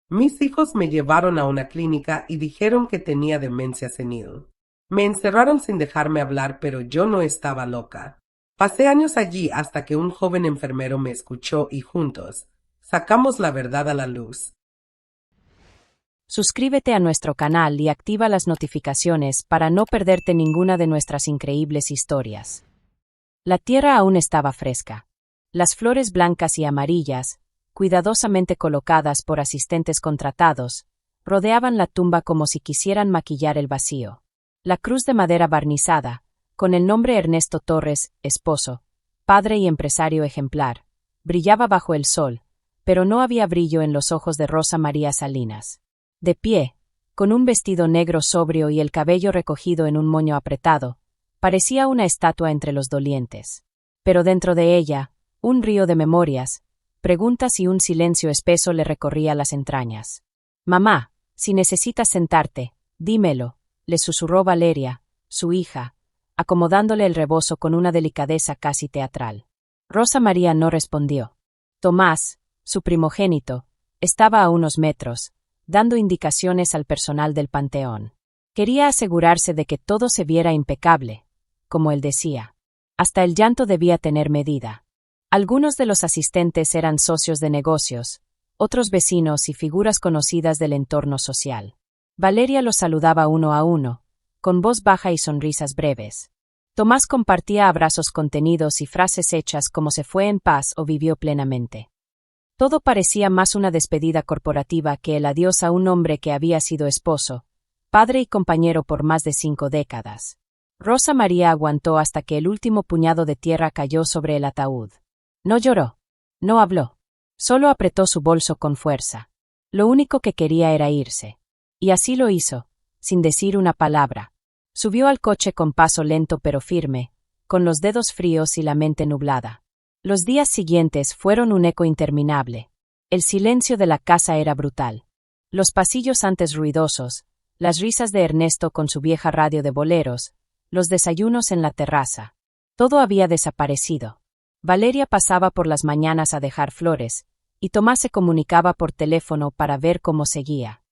Mis hijos me llevaron a una clínica y dijeron que tenía demencia senil. Me encerraron sin dejarme hablar, pero yo no estaba loca. Pasé años allí hasta que un joven enfermero me escuchó y juntos sacamos la verdad a la luz. Suscríbete a nuestro canal y activa las notificaciones para no perderte ninguna de nuestras increíbles historias. La tierra aún estaba fresca. Las flores blancas y amarillas, cuidadosamente colocadas por asistentes contratados, rodeaban la tumba como si quisieran maquillar el vacío. La cruz de madera barnizada, con el nombre Ernesto Torres, esposo, padre y empresario ejemplar, brillaba bajo el sol, pero no había brillo en los ojos de Rosa María Salinas. De pie, con un vestido negro sobrio y el cabello recogido en un moño apretado, parecía una estatua entre los dolientes. Pero dentro de ella, un río de memorias, preguntas y un silencio espeso le recorría las entrañas. «Mamá, si necesitas sentarte, dímelo», le susurró Valeria, su hija, acomodándole el rebozo con una delicadeza casi teatral. Rosa María no respondió. Tomás, su primogénito, estaba a unos metros, dando indicaciones al personal del panteón. Quería asegurarse de que todo se viera impecable, como él decía. Hasta el llanto debía tener medida. Algunos de los asistentes eran socios de negocios, otros vecinos y figuras conocidas del entorno social. Valeria los saludaba uno a uno, con voz baja y sonrisas breves. Tomás compartía abrazos contenidos y frases hechas como se fue en paz o vivió plenamente. Todo parecía más una despedida corporativa que el adiós a un hombre que había sido esposo, padre y compañero por más de 5 décadas. Rosa María aguantó hasta que el último puñado de tierra cayó sobre el ataúd. No lloró, no habló, solo apretó su bolso con fuerza. Lo único que quería era irse. Y así lo hizo, sin decir una palabra. Subió al coche con paso lento pero firme, con los dedos fríos y la mente nublada. Los días siguientes fueron un eco interminable. El silencio de la casa era brutal. Los pasillos antes ruidosos, las risas de Ernesto con su vieja radio de boleros, los desayunos en la terraza. Todo había desaparecido. Valeria pasaba por las mañanas a dejar flores, y Tomás se comunicaba por teléfono para ver cómo seguía.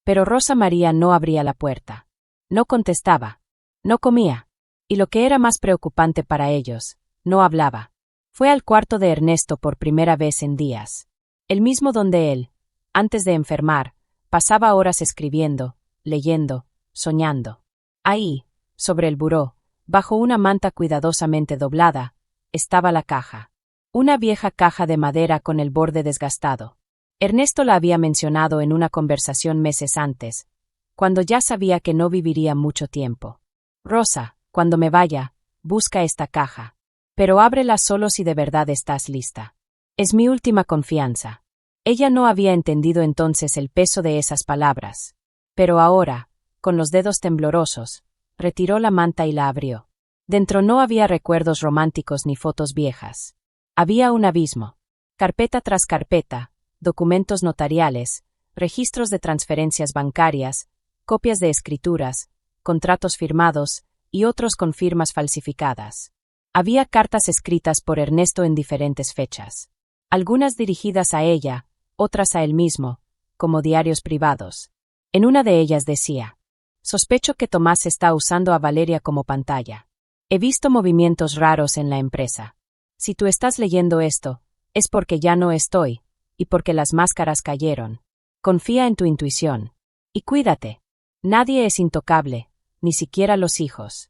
Pero Rosa María no abría la puerta. No contestaba. No comía. Y lo que era más preocupante para ellos, no hablaba. Fue al cuarto de Ernesto por primera vez en días. El mismo donde él, antes de enfermar, pasaba horas escribiendo, leyendo, soñando. Ahí, sobre el buró, bajo una manta cuidadosamente doblada, estaba la caja. Una vieja caja de madera con el borde desgastado. Ernesto la había mencionado en una conversación meses antes, cuando ya sabía que no viviría mucho tiempo. Rosa, cuando me vaya, busca esta caja. Pero ábrela solo si de verdad estás lista. Es mi última confianza. Ella no había entendido entonces el peso de esas palabras. Pero ahora, con los dedos temblorosos, retiró la manta y la abrió. Dentro no había recuerdos románticos ni fotos viejas. Había un abismo. Carpeta tras carpeta, documentos notariales, registros de transferencias bancarias, copias de escrituras, contratos firmados y otros con firmas falsificadas. Había cartas escritas por Ernesto en diferentes fechas. Algunas dirigidas a ella, otras a él mismo, como diarios privados. En una de ellas decía: «Sospecho que Tomás está usando a Valeria como pantalla. He visto movimientos raros en la empresa. Si tú estás leyendo esto, es porque ya no estoy, y porque las máscaras cayeron. Confía en tu intuición. Y cuídate. Nadie es intocable, ni siquiera los hijos».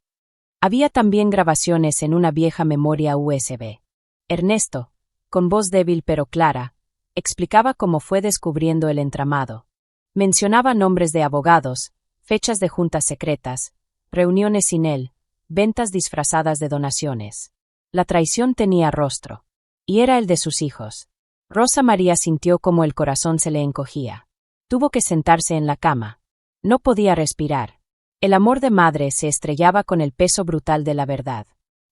Había también grabaciones en una vieja memoria USB. Ernesto, con voz débil pero clara, explicaba cómo fue descubriendo el entramado. Mencionaba nombres de abogados, fechas de juntas secretas, reuniones sin él, ventas disfrazadas de donaciones. La traición tenía rostro. Y era el de sus hijos. Rosa María sintió como el corazón se le encogía. Tuvo que sentarse en la cama. No podía respirar. El amor de madre se estrellaba con el peso brutal de la verdad.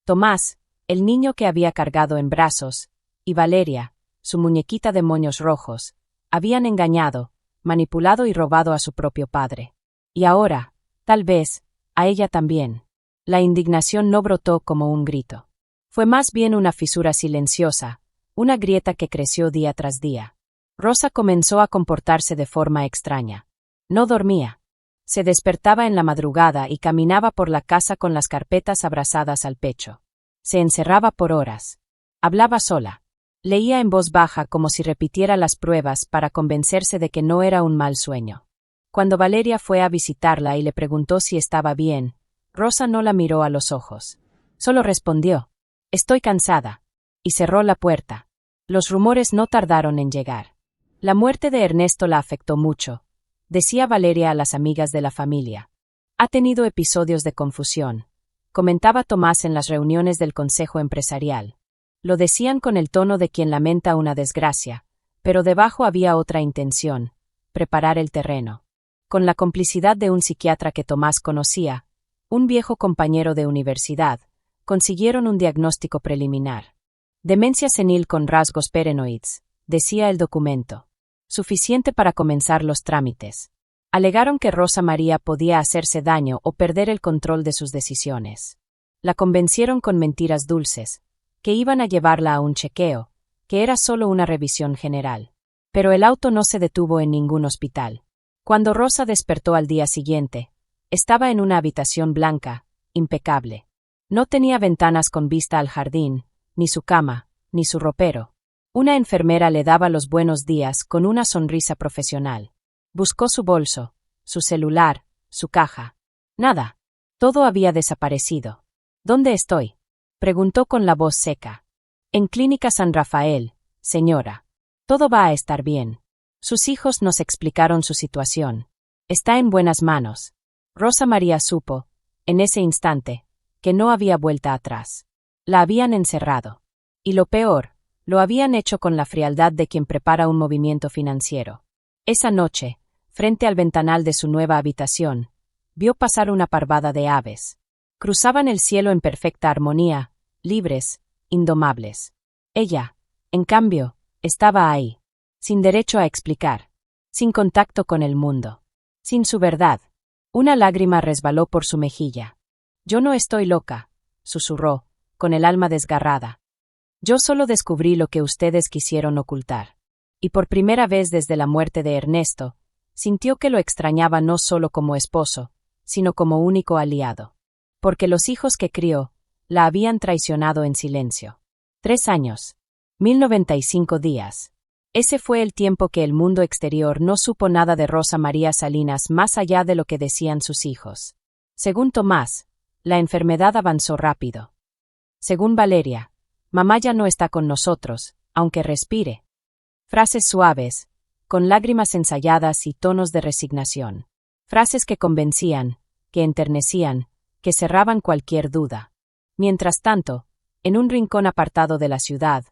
Tomás, el niño que había cargado en brazos, y Valeria, su muñequita de moños rojos, habían engañado, manipulado y robado a su propio padre. Y ahora, tal vez, a ella también. La indignación no brotó como un grito. Fue más bien una fisura silenciosa, una grieta que creció día tras día. Rosa comenzó a comportarse de forma extraña. No dormía. Se despertaba en la madrugada y caminaba por la casa con las carpetas abrazadas al pecho. Se encerraba por horas. Hablaba sola. Leía en voz baja como si repitiera las pruebas para convencerse de que no era un mal sueño. Cuando Valeria fue a visitarla y le preguntó si estaba bien, Rosa no la miró a los ojos. Solo respondió: «Estoy cansada», y cerró la puerta. Los rumores no tardaron en llegar. La muerte de Ernesto la afectó mucho, decía Valeria a las amigas de la familia. Ha tenido episodios de confusión, comentaba Tomás en las reuniones del consejo empresarial. Lo decían con el tono de quien lamenta una desgracia, pero debajo había otra intención: preparar el terreno. Con la complicidad de un psiquiatra que Tomás conocía, un viejo compañero de universidad, consiguieron un diagnóstico preliminar. Demencia senil con rasgos paranoides, decía el documento. Suficiente para comenzar los trámites. Alegaron que Rosa María podía hacerse daño o perder el control de sus decisiones. La convencieron con mentiras dulces, que iban a llevarla a un chequeo, que era solo una revisión general. Pero el auto no se detuvo en ningún hospital. Cuando Rosa despertó al día siguiente, estaba en una habitación blanca, impecable. No tenía ventanas con vista al jardín, ni su cama, ni su ropero. Una enfermera le daba los buenos días con una sonrisa profesional. Buscó su bolso, su celular, su caja. Nada. Todo había desaparecido. ¿Dónde estoy?, preguntó con la voz seca. En Clínica San Rafael, señora. Todo va a estar bien. Sus hijos nos explicaron su situación. Está en buenas manos. Rosa María supo, en ese instante, que no había vuelta atrás. La habían encerrado. Y lo peor, lo habían hecho con la frialdad de quien prepara un movimiento financiero. Esa noche, frente al ventanal de su nueva habitación, vio pasar una parvada de aves. Cruzaban el cielo en perfecta armonía, libres, indomables. Ella, en cambio, estaba ahí, sin derecho a explicar, sin contacto con el mundo, sin su verdad. Una lágrima resbaló por su mejilla. «Yo no estoy loca», susurró, con el alma desgarrada. «Yo solo descubrí lo que ustedes quisieron ocultar». Y por primera vez desde la muerte de Ernesto, sintió que lo extrañaba no solo como esposo, sino como único aliado. Porque los hijos que crió, la habían traicionado en silencio. 3 años. 1095 días. Ese fue el tiempo que el mundo exterior no supo nada de Rosa María Salinas más allá de lo que decían sus hijos. Según Tomás, la enfermedad avanzó rápido. Según Valeria, mamá ya no está con nosotros, aunque respire. Frases suaves, con lágrimas ensayadas y tonos de resignación. Frases que convencían, que enternecían, que cerraban cualquier duda. Mientras tanto, en un rincón apartado de la ciudad,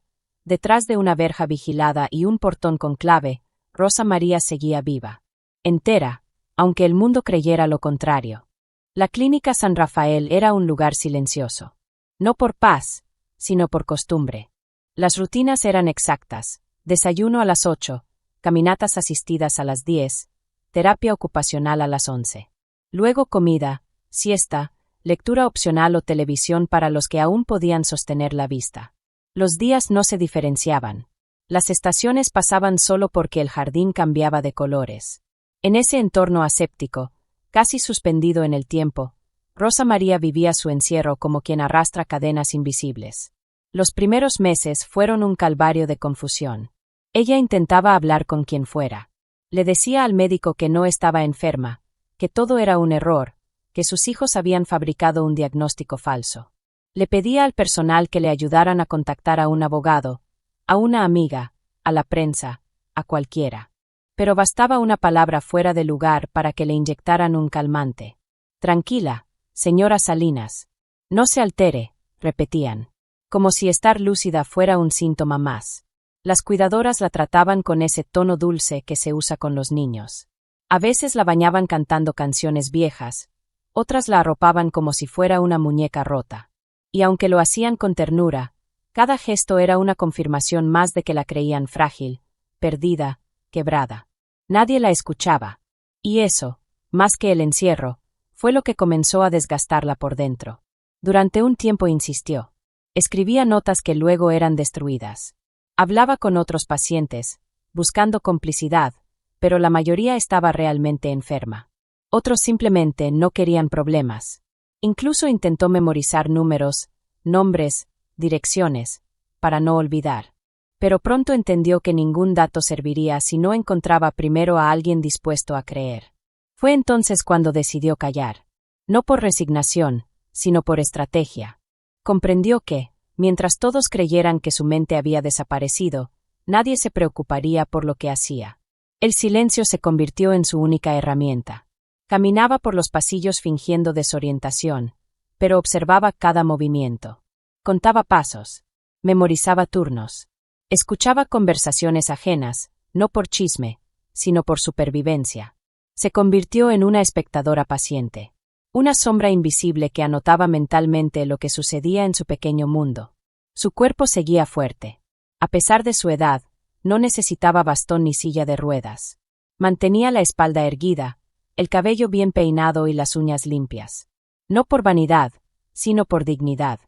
detrás de una verja vigilada y un portón con clave, Rosa María seguía viva. Entera, aunque el mundo creyera lo contrario. La Clínica San Rafael era un lugar silencioso. No por paz, sino por costumbre. Las rutinas eran exactas: desayuno a las 8, caminatas asistidas a las 10, terapia ocupacional a las 11. Luego comida, siesta, lectura opcional o televisión para los que aún podían sostener la vista. Los días no se diferenciaban. Las estaciones pasaban solo porque el jardín cambiaba de colores. En ese entorno aséptico, casi suspendido en el tiempo, Rosa María vivía su encierro como quien arrastra cadenas invisibles. Los primeros meses fueron un calvario de confusión. Ella intentaba hablar con quien fuera. Le decía al médico que no estaba enferma, que todo era un error, que sus hijos habían fabricado un diagnóstico falso. Le pedía al personal que le ayudaran a contactar a un abogado, a una amiga, a la prensa, a cualquiera. Pero bastaba una palabra fuera de lugar para que le inyectaran un calmante. «Tranquila, señora Salinas. No se altere», repetían. Como si estar lúcida fuera un síntoma más. Las cuidadoras la trataban con ese tono dulce que se usa con los niños. A veces la bañaban cantando canciones viejas, otras la arropaban como si fuera una muñeca rota. Y aunque lo hacían con ternura, cada gesto era una confirmación más de que la creían frágil, perdida, quebrada. Nadie la escuchaba. Y eso, más que el encierro, fue lo que comenzó a desgastarla por dentro. Durante un tiempo insistió. Escribía notas que luego eran destruidas. Hablaba con otros pacientes, buscando complicidad, pero la mayoría estaba realmente enferma. Otros simplemente no querían problemas. Incluso intentó memorizar números, nombres, direcciones, para no olvidar. Pero pronto entendió que ningún dato serviría si no encontraba primero a alguien dispuesto a creer. Fue entonces cuando decidió callar. No por resignación, sino por estrategia. Comprendió que, mientras todos creyeran que su mente había desaparecido, nadie se preocuparía por lo que hacía. El silencio se convirtió en su única herramienta. Caminaba por los pasillos fingiendo desorientación, pero observaba cada movimiento. Contaba pasos. Memorizaba turnos. Escuchaba conversaciones ajenas, no por chisme, sino por supervivencia. Se convirtió en una espectadora paciente. Una sombra invisible que anotaba mentalmente lo que sucedía en su pequeño mundo. Su cuerpo seguía fuerte. A pesar de su edad, no necesitaba bastón ni silla de ruedas. Mantenía la espalda erguida, el cabello bien peinado y las uñas limpias. No por vanidad, sino por dignidad.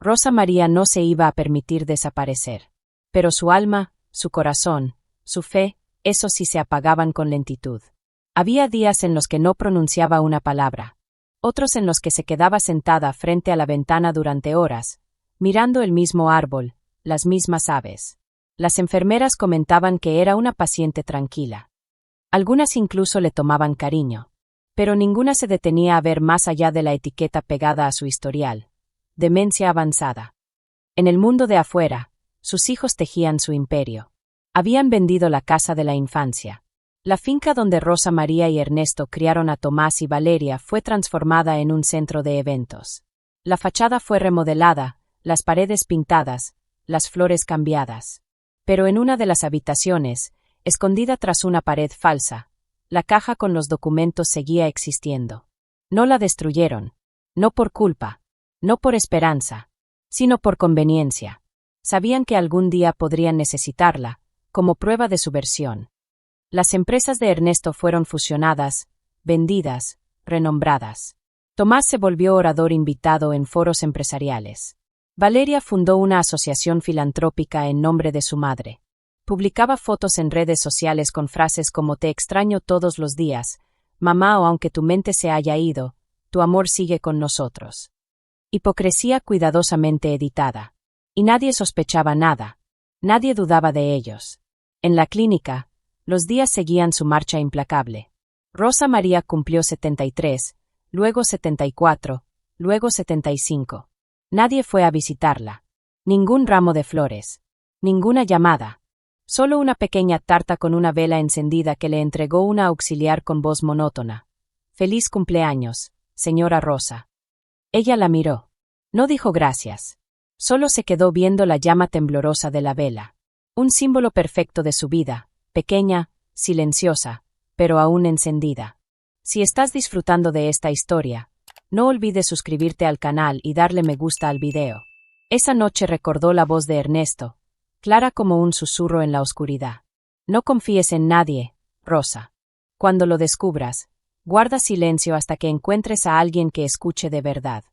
Rosa María no se iba a permitir desaparecer. Pero su alma, su corazón, su fe, eso sí se apagaban con lentitud. Había días en los que no pronunciaba una palabra. Otros en los que se quedaba sentada frente a la ventana durante horas, mirando el mismo árbol, las mismas aves. Las enfermeras comentaban que era una paciente tranquila. Algunas incluso le tomaban cariño. Pero ninguna se detenía a ver más allá de la etiqueta pegada a su historial. Demencia avanzada. En el mundo de afuera, sus hijos tejían su imperio. Habían vendido la casa de la infancia. La finca donde Rosa María y Ernesto criaron a Tomás y Valeria fue transformada en un centro de eventos. La fachada fue remodelada, las paredes pintadas, las flores cambiadas. Pero en una de las habitaciones, escondida tras una pared falsa, la caja con los documentos seguía existiendo. No la destruyeron. No por culpa. No por esperanza. Sino por conveniencia. Sabían que algún día podrían necesitarla, como prueba de su versión. Las empresas de Ernesto fueron fusionadas, vendidas, renombradas. Tomás se volvió orador invitado en foros empresariales. Valeria fundó una asociación filantrópica en nombre de su madre. Publicaba fotos en redes sociales con frases como "Te extraño todos los días", "Mamá, o aunque tu mente se haya ido, tu amor sigue con nosotros". Hipocresía cuidadosamente editada. Y nadie sospechaba nada. Nadie dudaba de ellos. En la clínica, los días seguían su marcha implacable. Rosa María cumplió 73, luego 74, luego 75. Nadie fue a visitarla. Ningún ramo de flores. Ninguna llamada. Solo una pequeña tarta con una vela encendida que le entregó una auxiliar con voz monótona. «Feliz cumpleaños, señora Rosa». Ella la miró. No dijo gracias. Solo se quedó viendo la llama temblorosa de la vela. Un símbolo perfecto de su vida, pequeña, silenciosa, pero aún encendida. Si estás disfrutando de esta historia, no olvides suscribirte al canal y darle me gusta al video. Esa noche recordó la voz de Ernesto, clara como un susurro en la oscuridad. No confíes en nadie, Rosa. Cuando lo descubras, guarda silencio hasta que encuentres a alguien que escuche de verdad.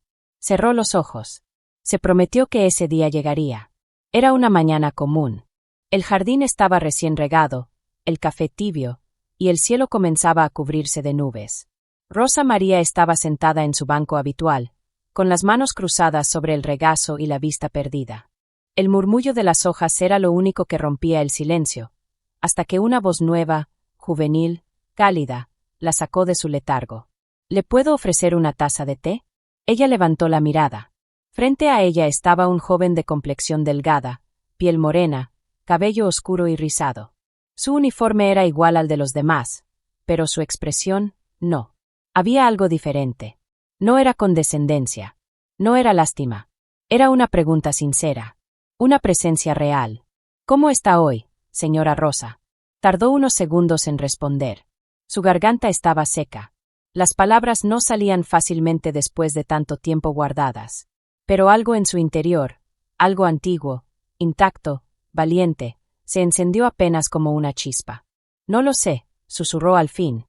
Cerró los ojos. Se prometió que ese día llegaría. Era una mañana común. El jardín estaba recién regado, el café tibio, y el cielo comenzaba a cubrirse de nubes. Rosa María estaba sentada en su banco habitual, con las manos cruzadas sobre el regazo y la vista perdida. El murmullo de las hojas era lo único que rompía el silencio, hasta que una voz nueva, juvenil, cálida, la sacó de su letargo. ¿Le puedo ofrecer una taza de té? Ella levantó la mirada. Frente a ella estaba un joven de complexión delgada, piel morena, cabello oscuro y rizado. Su uniforme era igual al de los demás, pero su expresión, no. Había algo diferente. No era condescendencia. No era lástima. Era una pregunta sincera. Una presencia real. ¿Cómo está hoy, señora Rosa? Tardó unos segundos en responder. Su garganta estaba seca. Las palabras no salían fácilmente después de tanto tiempo guardadas. Pero algo en su interior, algo antiguo, intacto, valiente, se encendió apenas como una chispa. No lo sé, susurró al fin.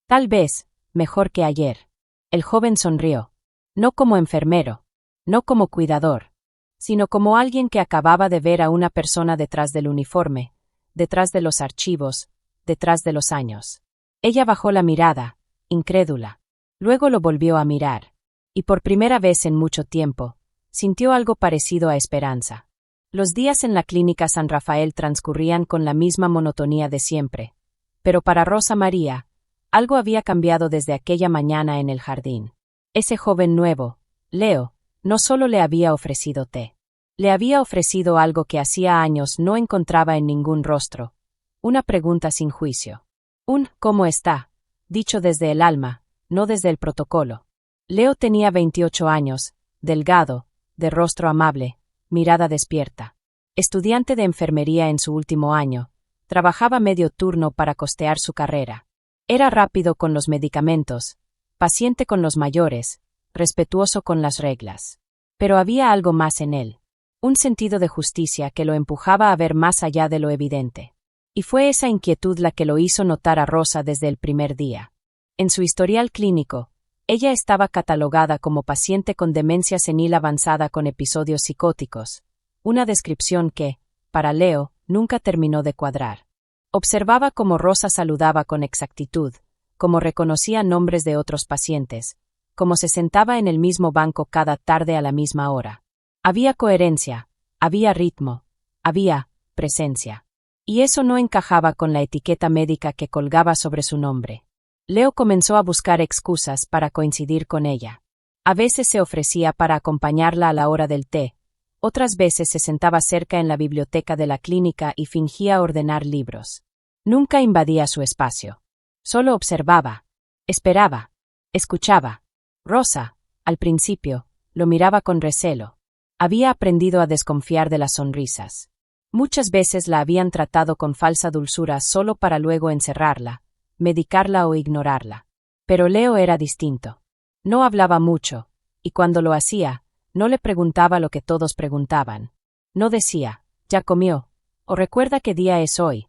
Tal vez, mejor que ayer. El joven sonrió. No como enfermero, no como cuidador, sino como alguien que acababa de ver a una persona detrás del uniforme, detrás de los archivos, detrás de los años. Ella bajó la mirada, incrédula. Luego lo volvió a mirar. Y por primera vez en mucho tiempo, sintió algo parecido a esperanza. Los días en la clínica San Rafael transcurrían con la misma monotonía de siempre. Pero para Rosa María, algo había cambiado desde aquella mañana en el jardín. Ese joven nuevo, Leo, no solo le había ofrecido té. Le había ofrecido algo que hacía años no encontraba en ningún rostro. Una pregunta sin juicio. Un «¿cómo está?», dicho desde el alma, no desde el protocolo. Leo tenía 28 años, delgado, de rostro amable, mirada despierta. Estudiante de enfermería en su último año, trabajaba medio turno para costear su carrera. Era rápido con los medicamentos, paciente con los mayores, respetuoso con las reglas. Pero había algo más en él. Un sentido de justicia que lo empujaba a ver más allá de lo evidente. Y fue esa inquietud la que lo hizo notar a Rosa desde el primer día. En su historial clínico, ella estaba catalogada como paciente con demencia senil avanzada con episodios psicóticos, una descripción que, para Leo, nunca terminó de cuadrar. Observaba cómo Rosa saludaba con exactitud, cómo reconocía nombres de otros pacientes, cómo se sentaba en el mismo banco cada tarde a la misma hora. Había coherencia, había ritmo, había presencia. Y eso no encajaba con la etiqueta médica que colgaba sobre su nombre. Leo comenzó a buscar excusas para coincidir con ella. A veces se ofrecía para acompañarla a la hora del té, otras veces se sentaba cerca en la biblioteca de la clínica y fingía ordenar libros. Nunca invadía su espacio. Solo observaba, esperaba, escuchaba. Rosa, al principio, lo miraba con recelo. Había aprendido a desconfiar de las sonrisas. Muchas veces la habían tratado con falsa dulzura solo para luego encerrarla, medicarla o ignorarla. Pero Leo era distinto. No hablaba mucho, y cuando lo hacía, no le preguntaba lo que todos preguntaban. No decía, «¿Ya comió?», o «¿Recuerda qué día es hoy?».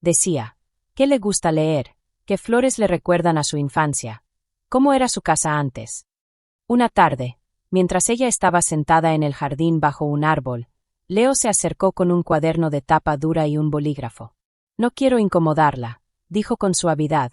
Decía, «¿Qué le gusta leer?», «¿Qué flores le recuerdan a su infancia?», «¿Cómo era su casa antes?». Una tarde, mientras ella estaba sentada en el jardín bajo un árbol, Leo se acercó con un cuaderno de tapa dura y un bolígrafo. «No quiero incomodarla», dijo con suavidad,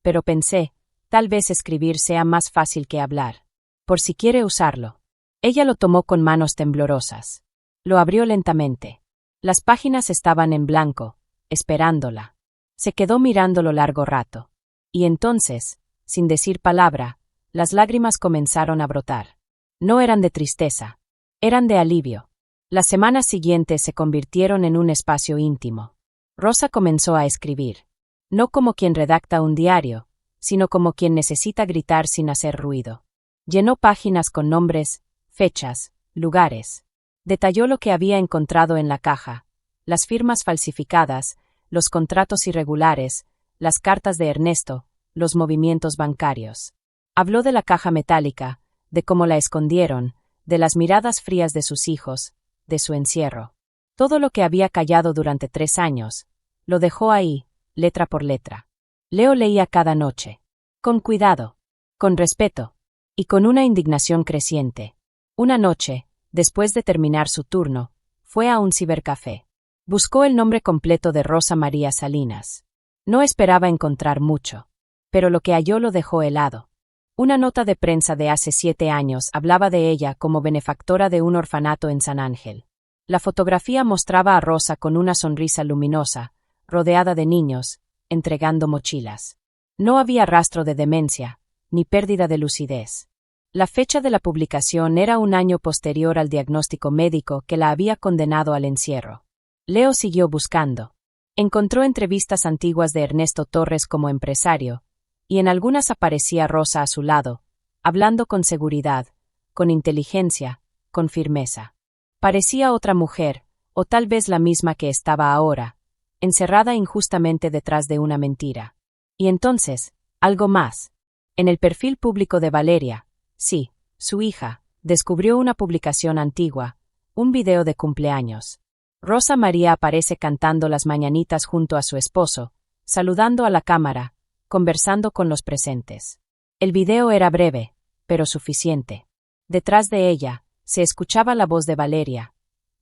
«pero pensé, tal vez escribir sea más fácil que hablar. Por si quiere usarlo». Ella lo tomó con manos temblorosas. Lo abrió lentamente. Las páginas estaban en blanco, esperándola. Se quedó mirándolo largo rato. Y entonces, sin decir palabra, las lágrimas comenzaron a brotar. No eran de tristeza, eran de alivio. Las semanas siguientes se convirtieron en un espacio íntimo. Rosa comenzó a escribir. No como quien redacta un diario, sino como quien necesita gritar sin hacer ruido. Llenó páginas con nombres, fechas, lugares. Detalló lo que había encontrado en la caja, las firmas falsificadas, los contratos irregulares, las cartas de Ernesto, los movimientos bancarios. Habló de la caja metálica, de cómo la escondieron, de las miradas frías de sus hijos, de su encierro. Todo lo que había callado durante 3 años, lo dejó ahí, letra por letra. Leo leía cada noche. Con cuidado, con respeto, y con una indignación creciente. Una noche, después de terminar su turno, fue a un cibercafé. Buscó el nombre completo de Rosa María Salinas. No esperaba encontrar mucho, pero lo que halló lo dejó helado. Una nota de prensa de hace 7 años hablaba de ella como benefactora de un orfanato en San Ángel. La fotografía mostraba a Rosa con una sonrisa luminosa, rodeada de niños, entregando mochilas. No había rastro de demencia, ni pérdida de lucidez. La fecha de la publicación era un año posterior al diagnóstico médico que la había condenado al encierro. Leo siguió buscando. Encontró entrevistas antiguas de Ernesto Torres como empresario, y en algunas aparecía Rosa a su lado, hablando con seguridad, con inteligencia, con firmeza. Parecía otra mujer, o tal vez la misma que estaba ahora, encerrada injustamente detrás de una mentira. Y entonces, algo más. En el perfil público de Valeria, sí, su hija, descubrió una publicación antigua, un video de cumpleaños. Rosa María aparece cantando las mañanitas junto a su esposo, saludando a la cámara, conversando con los presentes. El video era breve, pero suficiente. Detrás de ella, se escuchaba la voz de Valeria.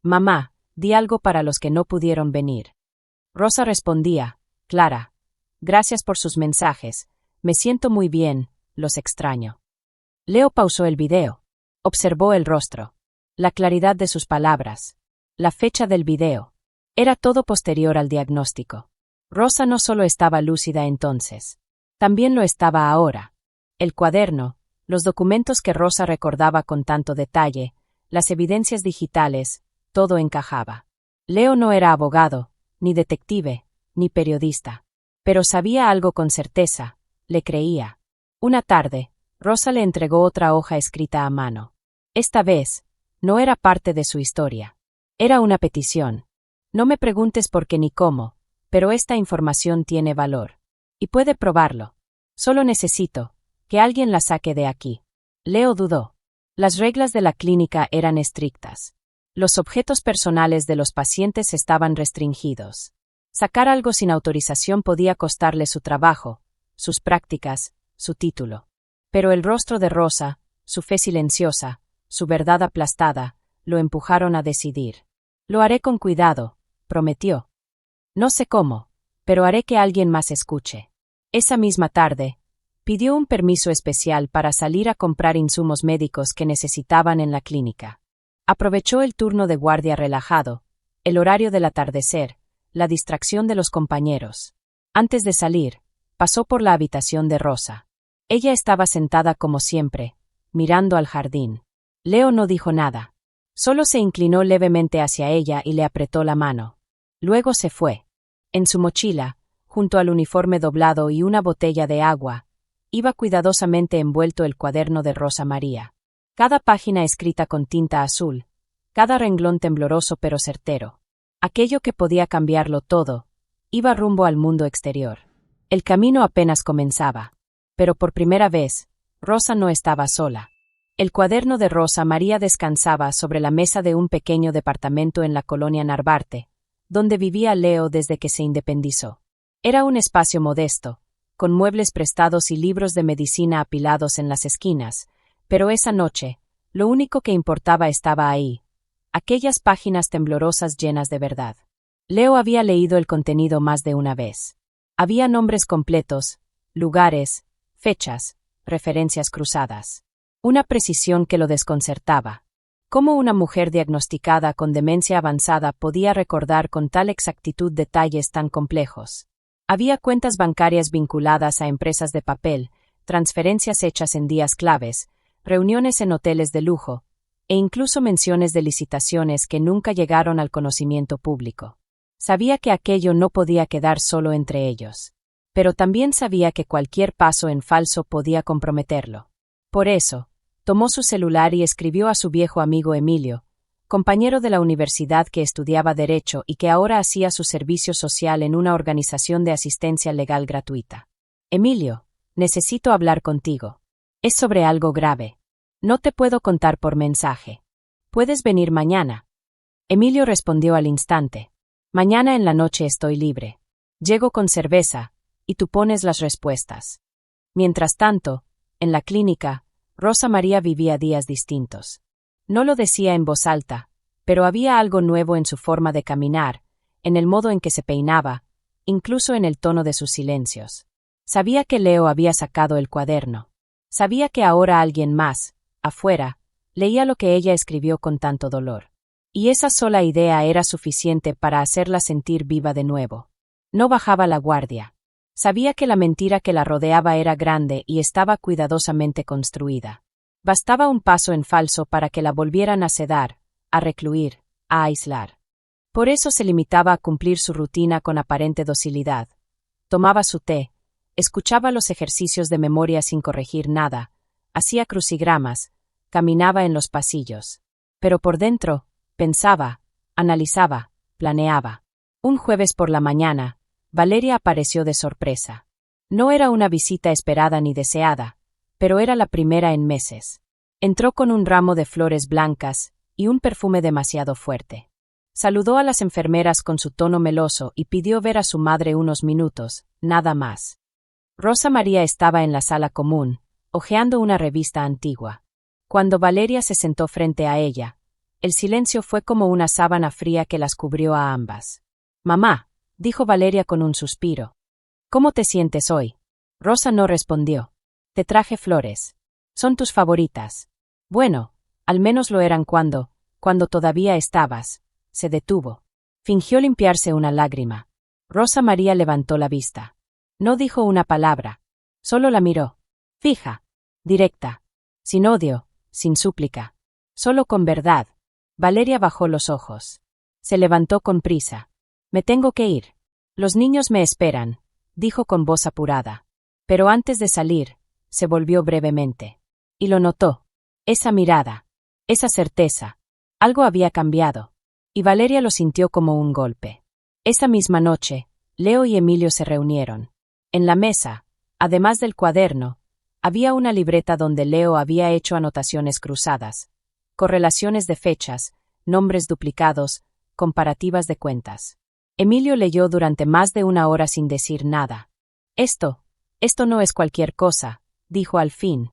«Mamá, di algo para los que no pudieron venir». Rosa respondía, Clara. Gracias por sus mensajes. Me siento muy bien, los extraño. Leo pausó el video. Observó el rostro. La claridad de sus palabras. La fecha del video. Era todo posterior al diagnóstico. Rosa no solo estaba lúcida entonces. También lo estaba ahora. El cuaderno, los documentos que Rosa recordaba con tanto detalle, las evidencias digitales, todo encajaba. Leo no era abogado, ni detective, ni periodista. Pero sabía algo con certeza, le creía. Una tarde, Rosa le entregó otra hoja escrita a mano. Esta vez, no era parte de su historia. Era una petición. No me preguntes por qué ni cómo, pero esta información tiene valor. Y puede probarlo. Solo necesito que alguien la saque de aquí. Leo dudó. Las reglas de la clínica eran estrictas. Los objetos personales de los pacientes estaban restringidos. Sacar algo sin autorización podía costarle su trabajo, sus prácticas, su título. Pero el rostro de Rosa, su fe silenciosa, su verdad aplastada, lo empujaron a decidir. Lo haré con cuidado, prometió. No sé cómo, pero haré que alguien más escuche. Esa misma tarde, pidió un permiso especial para salir a comprar insumos médicos que necesitaban en la clínica. Aprovechó el turno de guardia relajado, el horario del atardecer, la distracción de los compañeros. Antes de salir, pasó por la habitación de Rosa. Ella estaba sentada como siempre, mirando al jardín. Leo no dijo nada. Solo se inclinó levemente hacia ella y le apretó la mano. Luego se fue. En su mochila, junto al uniforme doblado y una botella de agua, iba cuidadosamente envuelto el cuaderno de Rosa María. Cada página escrita con tinta azul, cada renglón tembloroso pero certero. Aquello que podía cambiarlo todo, iba rumbo al mundo exterior. El camino apenas comenzaba. Pero por primera vez, Rosa no estaba sola. El cuaderno de Rosa María descansaba sobre la mesa de un pequeño departamento en la colonia Narvarte, donde vivía Leo desde que se independizó. Era un espacio modesto, con muebles prestados y libros de medicina apilados en las esquinas, pero esa noche, lo único que importaba estaba ahí, aquellas páginas temblorosas llenas de verdad. Leo había leído el contenido más de una vez. Había nombres completos, lugares, fechas, referencias cruzadas. Una precisión que lo desconcertaba. ¿Cómo una mujer diagnosticada con demencia avanzada podía recordar con tal exactitud detalles tan complejos? Había cuentas bancarias vinculadas a empresas de papel, transferencias hechas en días claves, reuniones en hoteles de lujo, e incluso menciones de licitaciones que nunca llegaron al conocimiento público. Sabía que aquello no podía quedar solo entre ellos. Pero también sabía que cualquier paso en falso podía comprometerlo. Por eso, tomó su celular y escribió a su viejo amigo Emilio, compañero de la universidad que estudiaba Derecho y que ahora hacía su servicio social en una organización de asistencia legal gratuita. Emilio, necesito hablar contigo. Es sobre algo grave. No te puedo contar por mensaje. ¿Puedes venir mañana? Emilio respondió al instante. Mañana en la noche estoy libre. Llego con cerveza, y tú pones las respuestas. Mientras tanto, en la clínica, Rosa María vivía días distintos. No lo decía en voz alta, pero había algo nuevo en su forma de caminar, en el modo en que se peinaba, incluso en el tono de sus silencios. Sabía que Leo había sacado el cuaderno. Sabía que ahora alguien más, afuera, leía lo que ella escribió con tanto dolor. Y esa sola idea era suficiente para hacerla sentir viva de nuevo. No bajaba la guardia. Sabía que la mentira que la rodeaba era grande y estaba cuidadosamente construida. Bastaba un paso en falso para que la volvieran a sedar, a recluir, a aislar. Por eso se limitaba a cumplir su rutina con aparente docilidad. Tomaba su té, escuchaba los ejercicios de memoria sin corregir nada, hacía crucigramas, caminaba en los pasillos. Pero por dentro, pensaba, analizaba, planeaba. Un jueves por la mañana, Valeria apareció de sorpresa. No era una visita esperada ni deseada, pero era la primera en meses. Entró con un ramo de flores blancas y un perfume demasiado fuerte. Saludó a las enfermeras con su tono meloso y pidió ver a su madre unos minutos, nada más. Rosa María estaba en la sala común, hojeando una revista antigua. Cuando Valeria se sentó frente a ella, el silencio fue como una sábana fría que las cubrió a ambas. «Mamá», dijo Valeria con un suspiro. ¿Cómo te sientes hoy? Rosa no respondió. Te traje flores. Son tus favoritas. Bueno, al menos lo eran cuando todavía estabas. Se detuvo. Fingió limpiarse una lágrima. Rosa María levantó la vista. No dijo una palabra. Solo la miró. Fija. Directa. Sin odio, sin súplica. Solo con verdad. Valeria bajó los ojos. Se levantó con prisa. Me tengo que ir. Los niños me esperan, dijo con voz apurada. Pero antes de salir, se volvió brevemente. Y lo notó. Esa mirada. Esa certeza. Algo había cambiado. Y Valeria lo sintió como un golpe. Esa misma noche, Leo y Emilio se reunieron. En la mesa, además del cuaderno, había una libreta donde Leo había hecho anotaciones cruzadas, correlaciones de fechas, nombres duplicados, comparativas de cuentas. Emilio leyó durante más de una hora sin decir nada. Esto no es cualquier cosa, dijo al fin.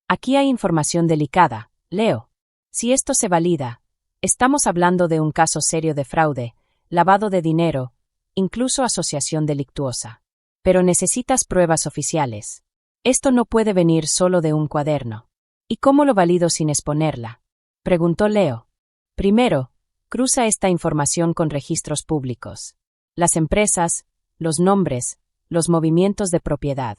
Aquí hay información delicada, Leo. Si esto se valida, estamos hablando de un caso serio de fraude, lavado de dinero, incluso asociación delictuosa. Pero necesitas pruebas oficiales. Esto no puede venir solo de un cuaderno. ¿Y cómo lo valido sin exponerla? Preguntó Leo. Primero, cruza esta información con registros públicos. Las empresas, los nombres, los movimientos de propiedad.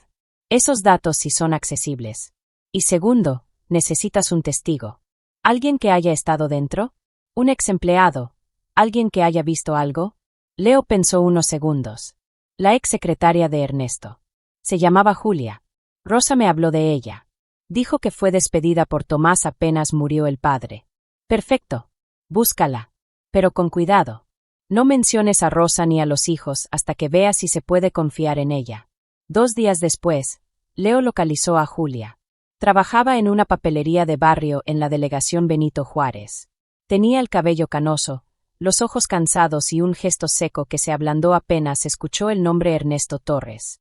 Esos datos sí son accesibles. Y segundo, necesitas un testigo. ¿Alguien que haya estado dentro? ¿Un ex empleado? ¿Alguien que haya visto algo? Leo pensó unos segundos. La ex secretaria de Ernesto. Se llamaba Julia. Rosa me habló de ella. Dijo que fue despedida por Tomás apenas murió el padre. Perfecto. Búscala. Pero con cuidado. No menciones a Rosa ni a los hijos hasta que veas si se puede confiar en ella. 2 días después, Leo localizó a Julia. Trabajaba en una papelería de barrio en la delegación Benito Juárez. Tenía el cabello canoso, los ojos cansados y un gesto seco que se ablandó apenas escuchó el nombre Ernesto Torres.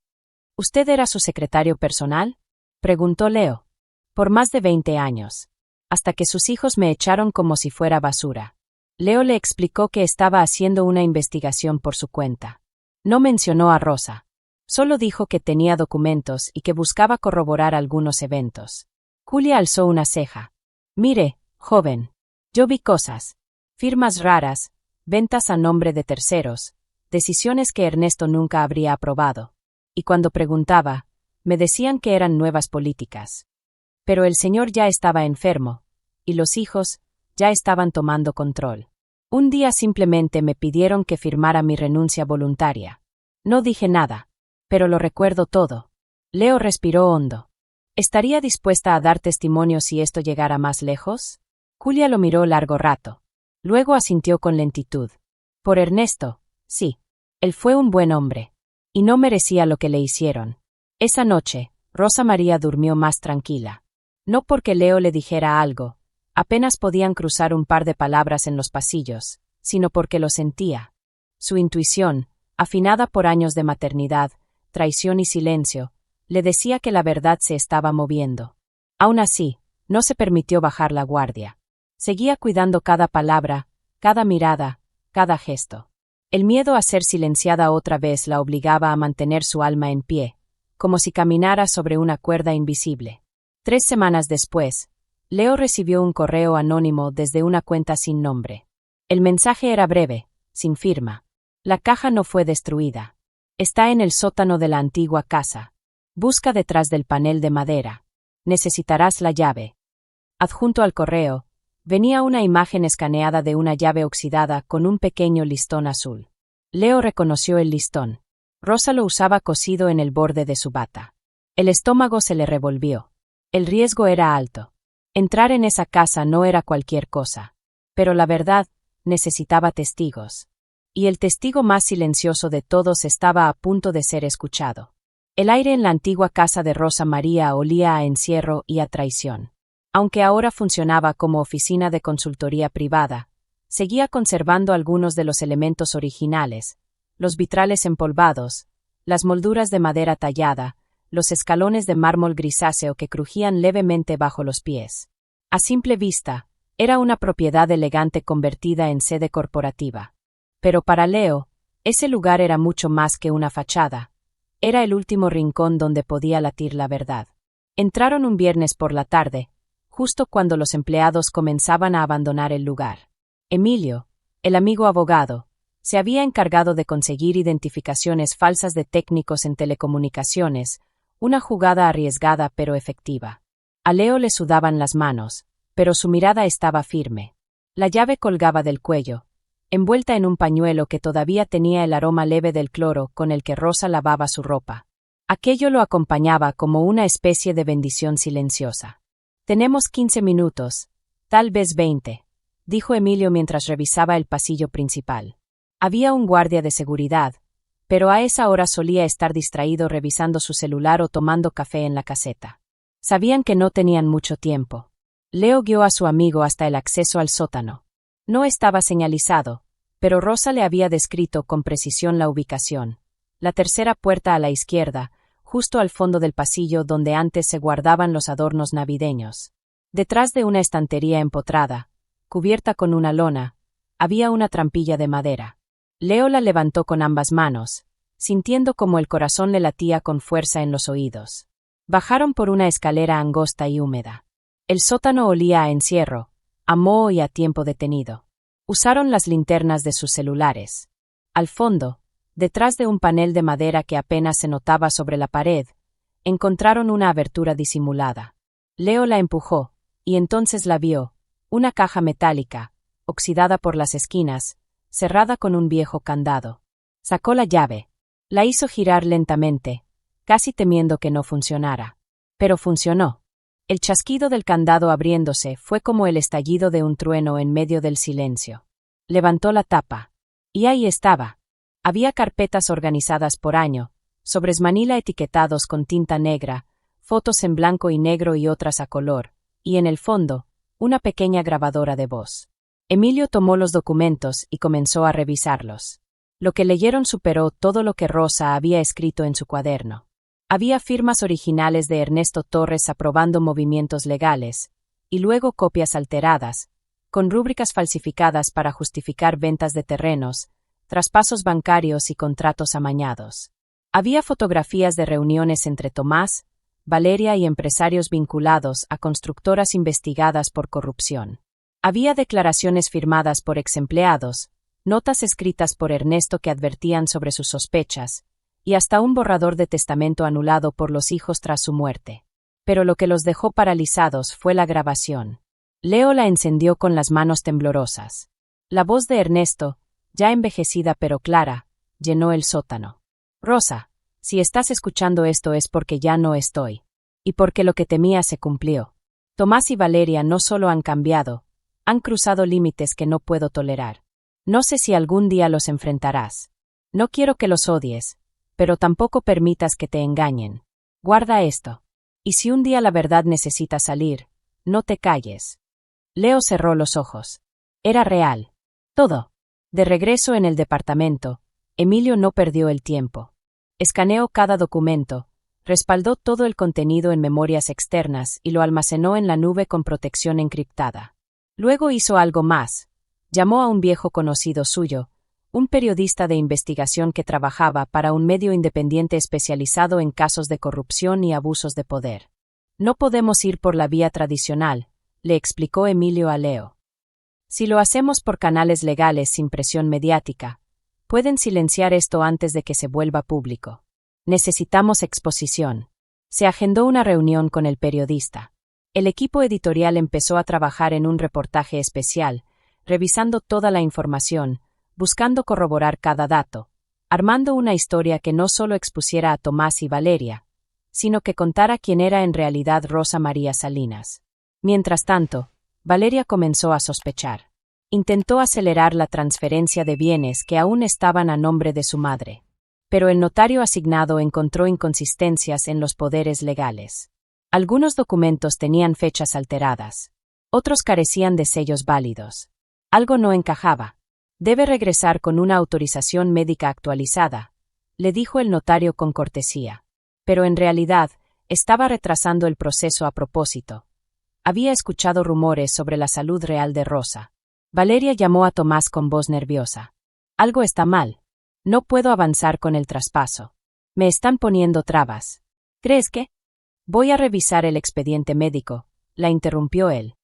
¿Usted era su secretario personal? Preguntó Leo. Por más de 20 años. Hasta que sus hijos me echaron como si fuera basura. Leo le explicó que estaba haciendo una investigación por su cuenta. No mencionó a Rosa. Solo dijo que tenía documentos y que buscaba corroborar algunos eventos. Julia alzó una ceja. Mire, joven. Yo vi cosas. Firmas raras, ventas a nombre de terceros, decisiones que Ernesto nunca habría aprobado. Y cuando preguntaba, me decían que eran nuevas políticas. Pero el señor ya estaba enfermo, y los hijos ya estaban tomando control. Un día simplemente me pidieron que firmara mi renuncia voluntaria. No dije nada, pero lo recuerdo todo. Leo respiró hondo. ¿Estaría dispuesta a dar testimonio si esto llegara más lejos? Julia lo miró largo rato. Luego asintió con lentitud. Por Ernesto, sí. Él fue un buen hombre. Y no merecía lo que le hicieron. Esa noche, Rosa María durmió más tranquila. No porque Leo le dijera algo, apenas podían cruzar un par de palabras en los pasillos, sino porque lo sentía. Su intuición, afinada por años de maternidad, traición y silencio, le decía que la verdad se estaba moviendo. Aún así, no se permitió bajar la guardia. Seguía cuidando cada palabra, cada mirada, cada gesto. El miedo a ser silenciada otra vez la obligaba a mantener su alma en pie, como si caminara sobre una cuerda invisible. 3 semanas después, Leo recibió un correo anónimo desde una cuenta sin nombre. El mensaje era breve, sin firma. La caja no fue destruida. Está en el sótano de la antigua casa. Busca detrás del panel de madera. Necesitarás la llave. Adjunto al correo, venía una imagen escaneada de una llave oxidada con un pequeño listón azul. Leo reconoció el listón. Rosa lo usaba cosido en el borde de su bata. El estómago se le revolvió. El riesgo era alto. Entrar en esa casa no era cualquier cosa. Pero la verdad, necesitaba testigos. Y el testigo más silencioso de todos estaba a punto de ser escuchado. El aire en la antigua casa de Rosa María olía a encierro y a traición. Aunque ahora funcionaba como oficina de consultoría privada, seguía conservando algunos de los elementos originales, los vitrales empolvados, las molduras de madera tallada, los escalones de mármol grisáceo que crujían levemente bajo los pies. A simple vista, era una propiedad elegante convertida en sede corporativa. Pero para Leo, Ese lugar era mucho más que una fachada. Era el último rincón donde podía latir la verdad. Entraron un viernes por la tarde, justo cuando los empleados comenzaban a abandonar el lugar. Emilio, el amigo abogado, se había encargado de conseguir identificaciones falsas de técnicos en telecomunicaciones, una jugada arriesgada pero efectiva. A Leo le sudaban las manos, pero su mirada estaba firme. La llave colgaba del cuello, envuelta en un pañuelo que todavía tenía el aroma leve del cloro con el que Rosa lavaba su ropa. Aquello lo acompañaba como una especie de bendición silenciosa. «Tenemos 15 minutos, tal vez 20», dijo Emilio mientras revisaba el pasillo principal. Había un guardia de seguridad, pero a esa hora solía estar distraído revisando su celular o tomando café en la caseta. Sabían que no tenían mucho tiempo. Leo guió a su amigo hasta el acceso al sótano. No estaba señalizado, pero Rosa le había descrito con precisión la ubicación. La tercera puerta a la izquierda, justo al fondo del pasillo donde antes se guardaban los adornos navideños. Detrás de una estantería empotrada, cubierta con una lona, había una trampilla de madera. Leo la levantó con ambas manos, sintiendo como el corazón le latía con fuerza en los oídos. Bajaron por una escalera angosta y húmeda. El sótano olía a encierro, a moho y a tiempo detenido. Usaron las linternas de sus celulares. Al fondo, detrás de un panel de madera que apenas se notaba sobre la pared, encontraron una abertura disimulada. Leo la empujó, y entonces la vio, una caja metálica, oxidada por las esquinas, cerrada con un viejo candado. Sacó la llave. La hizo girar lentamente, casi temiendo que no funcionara. Pero funcionó. El chasquido del candado abriéndose fue como el estallido de un trueno en medio del silencio. Levantó la tapa. Y ahí estaba. Había carpetas organizadas por año, sobres manila etiquetados con tinta negra, fotos en blanco y negro y otras a color, y en el fondo, una pequeña grabadora de voz. Emilio tomó los documentos y comenzó a revisarlos. Lo que leyeron superó todo lo que Rosa había escrito en su cuaderno. Había firmas originales de Ernesto Torres aprobando movimientos legales, y luego copias alteradas, con rúbricas falsificadas para justificar ventas de terrenos, traspasos bancarios y contratos amañados. Había fotografías de reuniones entre Tomás, Valeria y empresarios vinculados a constructoras investigadas por corrupción. Había declaraciones firmadas por exempleados, notas escritas por Ernesto que advertían sobre sus sospechas, y hasta un borrador de testamento anulado por los hijos tras su muerte. Pero lo que los dejó paralizados fue la grabación. Leo la encendió con las manos temblorosas. La voz de Ernesto, ya envejecida pero clara, llenó el sótano. «Rosa, si estás escuchando esto es porque ya no estoy. Y porque lo que temía se cumplió. Tomás y Valeria no solo han cambiado, han cruzado límites que no puedo tolerar. No sé si algún día los enfrentarás. No quiero que los odies, pero tampoco permitas que te engañen. Guarda esto. Y si un día la verdad necesita salir, no te calles». Leo cerró los ojos. Era real. Todo. De regreso en el departamento, Emilio no perdió el tiempo. Escaneó cada documento, respaldó todo el contenido en memorias externas y lo almacenó en la nube con protección encriptada. Luego hizo algo más. Llamó a un viejo conocido suyo, un periodista de investigación que trabajaba para un medio independiente especializado en casos de corrupción y abusos de poder. «No podemos ir por la vía tradicional», le explicó Emilio a Leo. «Si lo hacemos por canales legales sin presión mediática, pueden silenciar esto antes de que se vuelva público. Necesitamos exposición». Se agendó una reunión con el periodista. El equipo editorial empezó a trabajar en un reportaje especial, revisando toda la información, buscando corroborar cada dato, armando una historia que no solo expusiera a Tomás y Valeria, sino que contara quién era en realidad Rosa María Salinas. Mientras tanto, Valeria comenzó a sospechar. Intentó acelerar la transferencia de bienes que aún estaban a nombre de su madre. Pero el notario asignado encontró inconsistencias en los poderes legales. Algunos documentos tenían fechas alteradas. Otros carecían de sellos válidos. Algo no encajaba. «Debe regresar con una autorización médica actualizada», le dijo el notario con cortesía. Pero en realidad, estaba retrasando el proceso a propósito. Había escuchado rumores sobre la salud real de Rosa. Valeria llamó a Tomás con voz nerviosa. «Algo está mal». No puedo avanzar con el traspaso. Me están poniendo trabas. ¿Crees que? Voy a revisar el expediente médico, la interrumpió él.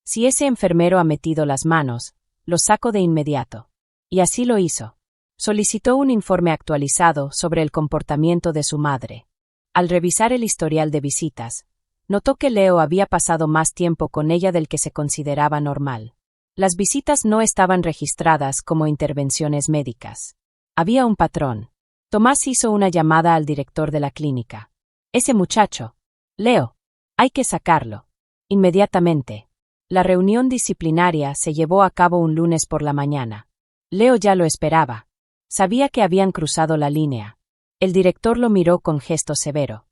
Si ese enfermero ha metido las manos, lo saco de inmediato. Y así lo hizo. Solicitó un informe actualizado sobre el comportamiento de su madre. Al revisar el historial de visitas, notó que Leo había pasado más tiempo con ella del que se consideraba normal. Las visitas no estaban registradas como intervenciones médicas. Había un patrón. Tomás hizo una llamada al director de la clínica. Ese muchacho. Leo. Hay que sacarlo. Inmediatamente. La reunión disciplinaria se llevó a cabo un lunes por la mañana. Leo ya lo esperaba. Sabía que habían cruzado la línea. El director lo miró con gesto severo.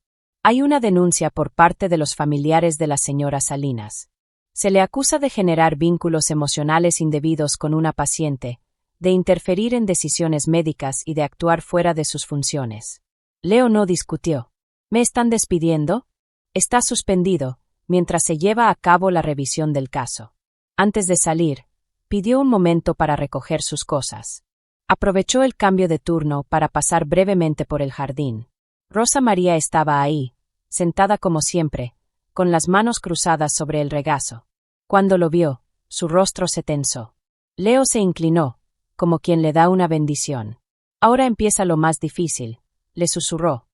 Hay una denuncia por parte de los familiares de la señora Salinas. Se le acusa de generar vínculos emocionales indebidos con una paciente, de interferir en decisiones médicas y de actuar fuera de sus funciones. Leo no discutió. ¿Me están despidiendo? Está suspendido, mientras se lleva a cabo la revisión del caso. Antes de salir, pidió un momento para recoger sus cosas. Aprovechó el cambio de turno para pasar brevemente por el jardín. Rosa María estaba ahí, sentada como siempre, con las manos cruzadas sobre el regazo. Cuando lo vio, su rostro se tensó. Leo se inclinó, como quien le da una bendición. Ahora empieza lo más difícil, le susurró.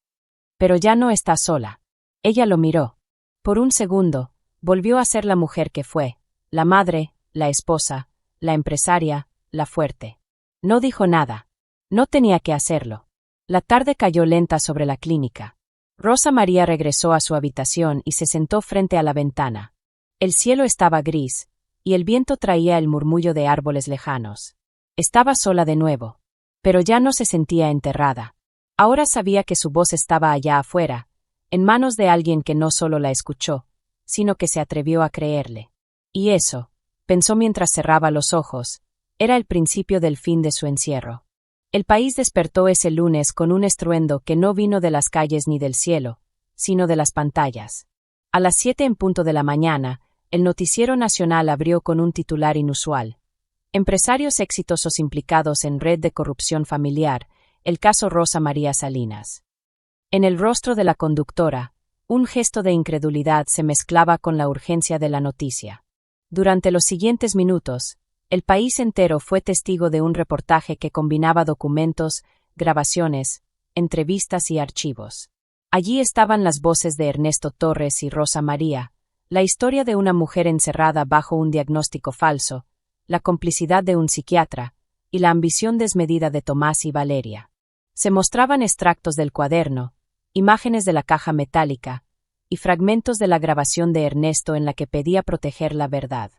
Pero ya no está sola. Ella lo miró. Por un segundo, volvió a ser la mujer que fue, la madre, la esposa, la empresaria, la fuerte. No dijo nada. No tenía que hacerlo. La tarde cayó lenta sobre la clínica. Rosa María regresó a su habitación y se sentó frente a la ventana. El cielo estaba gris, y el viento traía el murmullo de árboles lejanos. Estaba sola de nuevo. Pero ya no se sentía enterrada. Ahora sabía que su voz estaba allá afuera, en manos de alguien que no solo la escuchó, sino que se atrevió a creerle. Y eso, pensó mientras cerraba los ojos, era el principio del fin de su encierro. El país despertó ese lunes con un estruendo que no vino de las calles ni del cielo, sino de las pantallas. A las 7 en punto de la mañana, el noticiero nacional abrió con un titular inusual. Empresarios exitosos implicados en red de corrupción familiar, el caso Rosa María Salinas. En el rostro de la conductora, un gesto de incredulidad se mezclaba con la urgencia de la noticia. Durante los siguientes minutos, el país entero fue testigo de un reportaje que combinaba documentos, grabaciones, entrevistas y archivos. Allí estaban las voces de Ernesto Torres y Rosa María, la historia de una mujer encerrada bajo un diagnóstico falso, la complicidad de un psiquiatra y la ambición desmedida de Tomás y Valeria. Se mostraban extractos del cuaderno, imágenes de la caja metálica y fragmentos de la grabación de Ernesto en la que pedía proteger la verdad.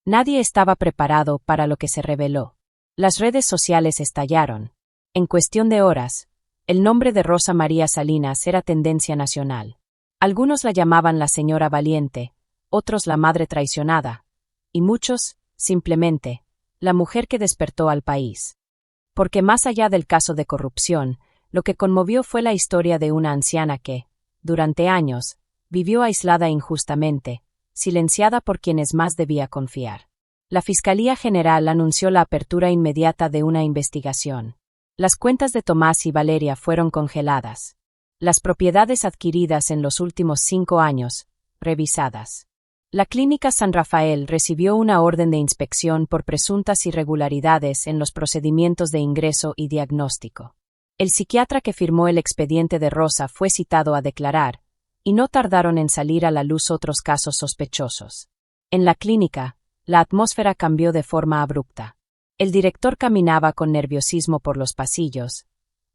Nadie estaba preparado para lo que se reveló. Las redes sociales estallaron. En cuestión de horas, el nombre de Rosa María Salinas era tendencia nacional. Algunos la llamaban la señora valiente, otros la madre traicionada, y muchos, simplemente, la mujer que despertó al país. Porque más allá del caso de corrupción, lo que conmovió fue la historia de una anciana que, durante años, vivió aislada injustamente, silenciada por quienes más debía confiar. La Fiscalía General anunció la apertura inmediata de una investigación. Las cuentas de Tomás y Valeria fueron congeladas. Las propiedades adquiridas en los últimos 5 años, revisadas. La Clínica San Rafael recibió una orden de inspección por presuntas irregularidades en los procedimientos de ingreso y diagnóstico. El psiquiatra que firmó el expediente de Rosa fue citado a declarar, y no tardaron en salir a la luz otros casos sospechosos. En la clínica, la atmósfera cambió de forma abrupta. El director caminaba con nerviosismo por los pasillos,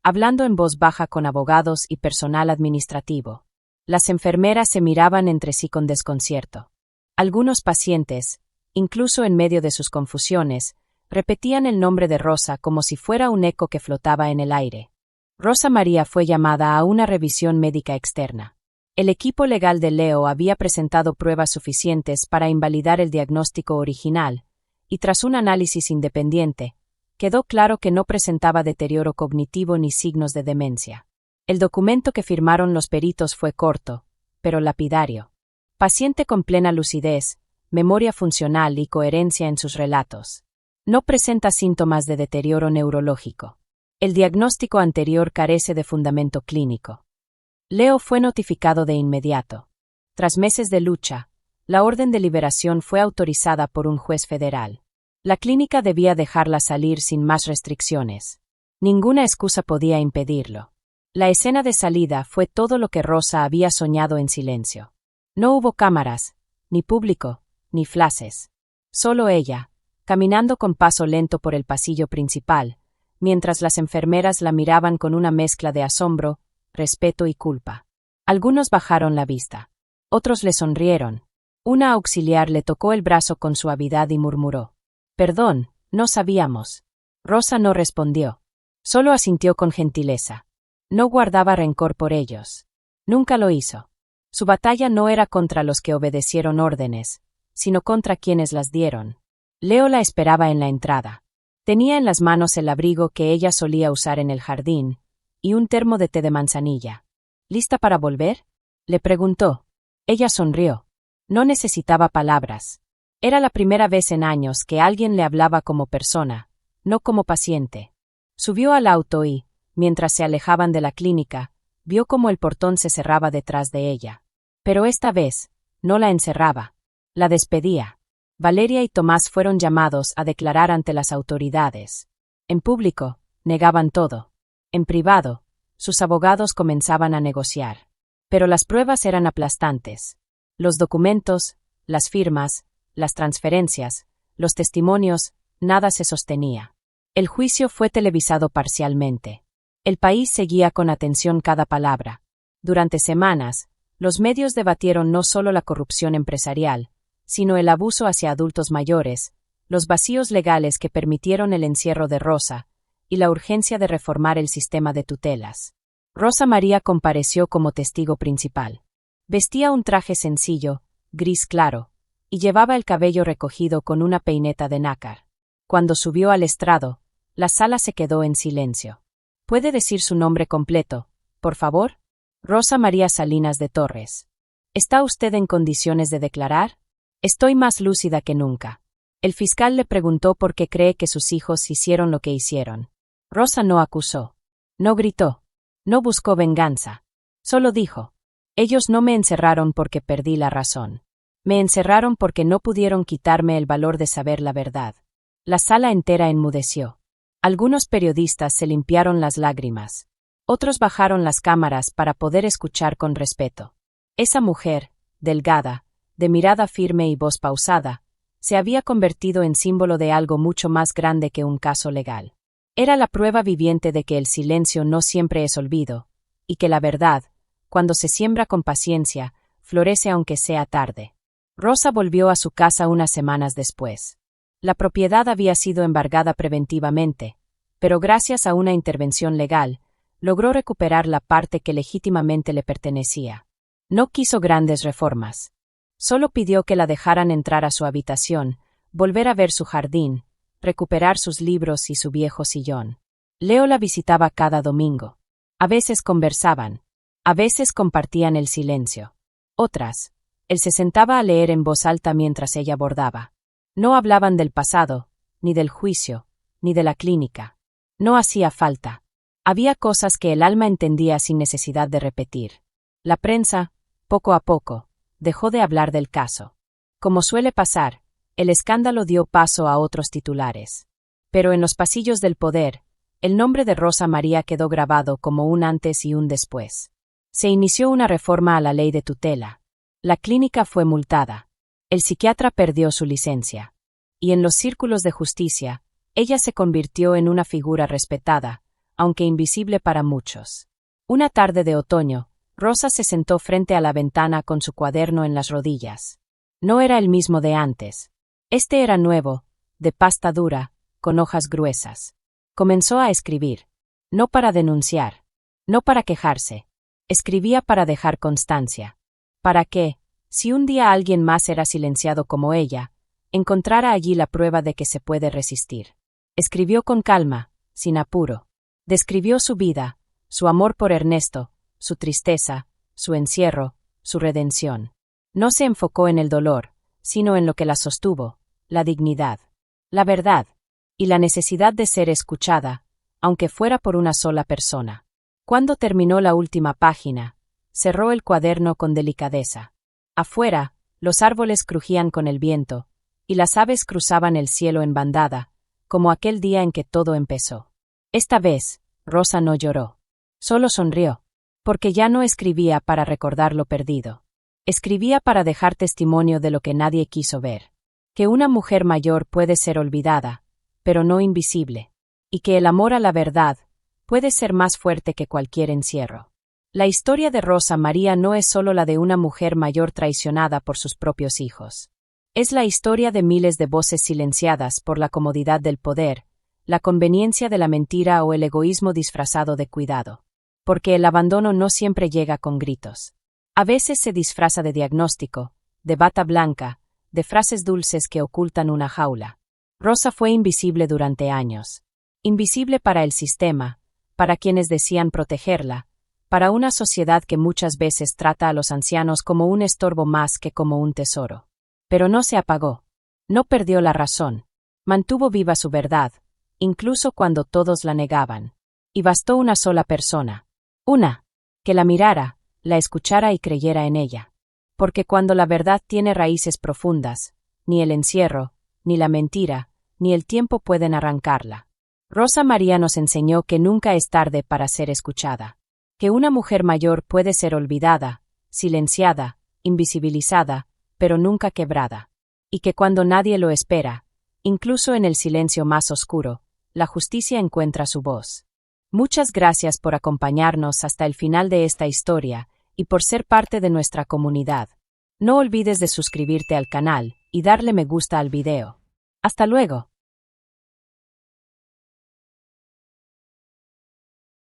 hablando en voz baja con abogados y personal administrativo. Las enfermeras se miraban entre sí con desconcierto. Algunos pacientes, incluso en medio de sus confusiones, repetían el nombre de Rosa como si fuera un eco que flotaba en el aire. Rosa María fue llamada a una revisión médica externa. El equipo legal de Leo había presentado pruebas suficientes para invalidar el diagnóstico original, y tras un análisis independiente, quedó claro que no presentaba deterioro cognitivo ni signos de demencia. El documento que firmaron los peritos fue corto, pero lapidario. Paciente con plena lucidez, memoria funcional y coherencia en sus relatos. No presenta síntomas de deterioro neurológico. El diagnóstico anterior carece de fundamento clínico. Leo fue notificado de inmediato. Tras meses de lucha, la orden de liberación fue autorizada por un juez federal. La clínica debía dejarla salir sin más restricciones. Ninguna excusa podía impedirlo. La escena de salida fue todo lo que Rosa había soñado en silencio. No hubo cámaras, ni público, ni flashes. Solo ella, caminando con paso lento por el pasillo principal, mientras las enfermeras la miraban con una mezcla de asombro, respeto y culpa. Algunos bajaron la vista. Otros le sonrieron. Una auxiliar le tocó el brazo con suavidad y murmuró: «Perdón, no sabíamos». Rosa no respondió. Solo asintió con gentileza. No guardaba rencor por ellos. Nunca lo hizo. Su batalla no era contra los que obedecieron órdenes, sino contra quienes las dieron. Leo la esperaba en la entrada. Tenía en las manos el abrigo que ella solía usar en el jardín, y un termo de té de manzanilla. «¿Lista para volver?», le preguntó. Ella sonrió. No necesitaba palabras. Era la primera vez en años que alguien le hablaba como persona, no como paciente. Subió al auto y, mientras se alejaban de la clínica, vio cómo el portón se cerraba detrás de ella. Pero esta vez, no la encerraba. La despedía. Valeria y Tomás fueron llamados a declarar ante las autoridades. En público, negaban todo. En privado, sus abogados comenzaban a negociar. Pero las pruebas eran aplastantes. Los documentos, las firmas, las transferencias, los testimonios, nada se sostenía. El juicio fue televisado parcialmente. El país seguía con atención cada palabra. Durante semanas, los medios debatieron no solo la corrupción empresarial, sino el abuso hacia adultos mayores, los vacíos legales que permitieron el encierro de Rosa, y la urgencia de reformar el sistema de tutelas. Rosa María compareció como testigo principal. Vestía un traje sencillo, gris claro, y llevaba el cabello recogido con una peineta de nácar. Cuando subió al estrado, la sala se quedó en silencio. «¿Puede decir su nombre completo, por favor?» «Rosa María Salinas de Torres». «¿Está usted en condiciones de declarar?» «Estoy más lúcida que nunca». El fiscal le preguntó por qué cree que sus hijos hicieron lo que hicieron. Rosa no acusó. No gritó. No buscó venganza. Solo dijo: «Ellos no me encerraron porque perdí la razón. Me encerraron porque no pudieron quitarme el valor de saber la verdad». La sala entera enmudeció. Algunos periodistas se limpiaron las lágrimas. Otros bajaron las cámaras para poder escuchar con respeto. Esa mujer, delgada, de mirada firme y voz pausada, se había convertido en símbolo de algo mucho más grande que un caso legal. Era la prueba viviente de que el silencio no siempre es olvido, y que la verdad, cuando se siembra con paciencia, florece aunque sea tarde. Rosa volvió a su casa unas semanas después. La propiedad había sido embargada preventivamente, pero gracias a una intervención legal, logró recuperar la parte que legítimamente le pertenecía. No quiso grandes reformas. Solo pidió que la dejaran entrar a su habitación, volver a ver su jardín, recuperar sus libros y su viejo sillón. Leo la visitaba cada domingo. A veces conversaban. A veces compartían el silencio. Otras, él se sentaba a leer en voz alta mientras ella bordaba. No hablaban del pasado, ni del juicio, ni de la clínica. No hacía falta. Había cosas que el alma entendía sin necesidad de repetir. La prensa, poco a poco, dejó de hablar del caso. Como suele pasar, el escándalo dio paso a otros titulares. Pero en los pasillos del poder, el nombre de Rosa María quedó grabado como un antes y un después. Se inició una reforma a la ley de tutela. La clínica fue multada. El psiquiatra perdió su licencia. Y en los círculos de justicia, ella se convirtió en una figura respetada, aunque invisible para muchos. Una tarde de otoño, Rosa se sentó frente a la ventana con su cuaderno en las rodillas. No era el mismo de antes. Este era nuevo, de pasta dura, con hojas gruesas. Comenzó a escribir. No para denunciar. No para quejarse. Escribía para dejar constancia. Para que, si un día alguien más era silenciado como ella, encontrara allí la prueba de que se puede resistir. Escribió con calma, sin apuro. Describió su vida, su amor por Ernesto, su tristeza, su encierro, su redención. No se enfocó en el dolor, sino en lo que la sostuvo, la dignidad, la verdad, y la necesidad de ser escuchada, aunque fuera por una sola persona. Cuando terminó la última página, cerró el cuaderno con delicadeza. Afuera, los árboles crujían con el viento, y las aves cruzaban el cielo en bandada, como aquel día en que todo empezó. Esta vez, Rosa no lloró. Solo sonrió, porque ya no escribía para recordar lo perdido. Escribía para dejar testimonio de lo que nadie quiso ver. Que una mujer mayor puede ser olvidada, pero no invisible. Y que el amor a la verdad puede ser más fuerte que cualquier encierro. La historia de Rosa María no es solo la de una mujer mayor traicionada por sus propios hijos. Es la historia de miles de voces silenciadas por la comodidad del poder, la conveniencia de la mentira o el egoísmo disfrazado de cuidado. Porque el abandono no siempre llega con gritos. A veces se disfraza de diagnóstico, de bata blanca, de frases dulces que ocultan una jaula. Rosa fue invisible durante años. Invisible para el sistema, para quienes decían protegerla, para una sociedad que muchas veces trata a los ancianos como un estorbo más que como un tesoro. Pero no se apagó. No perdió la razón. Mantuvo viva su verdad, incluso cuando todos la negaban. Y bastó una sola persona. Una, que la mirara, la escuchara y creyera en ella. Porque cuando la verdad tiene raíces profundas, ni el encierro, ni la mentira, ni el tiempo pueden arrancarla. Rosa María nos enseñó que nunca es tarde para ser escuchada. Que una mujer mayor puede ser olvidada, silenciada, invisibilizada, pero nunca quebrada. Y que cuando nadie lo espera, incluso en el silencio más oscuro, la justicia encuentra su voz. Muchas gracias por acompañarnos hasta el final de esta historia y por ser parte de nuestra comunidad. No olvides de suscribirte al canal y darle me gusta al video. ¡Hasta luego!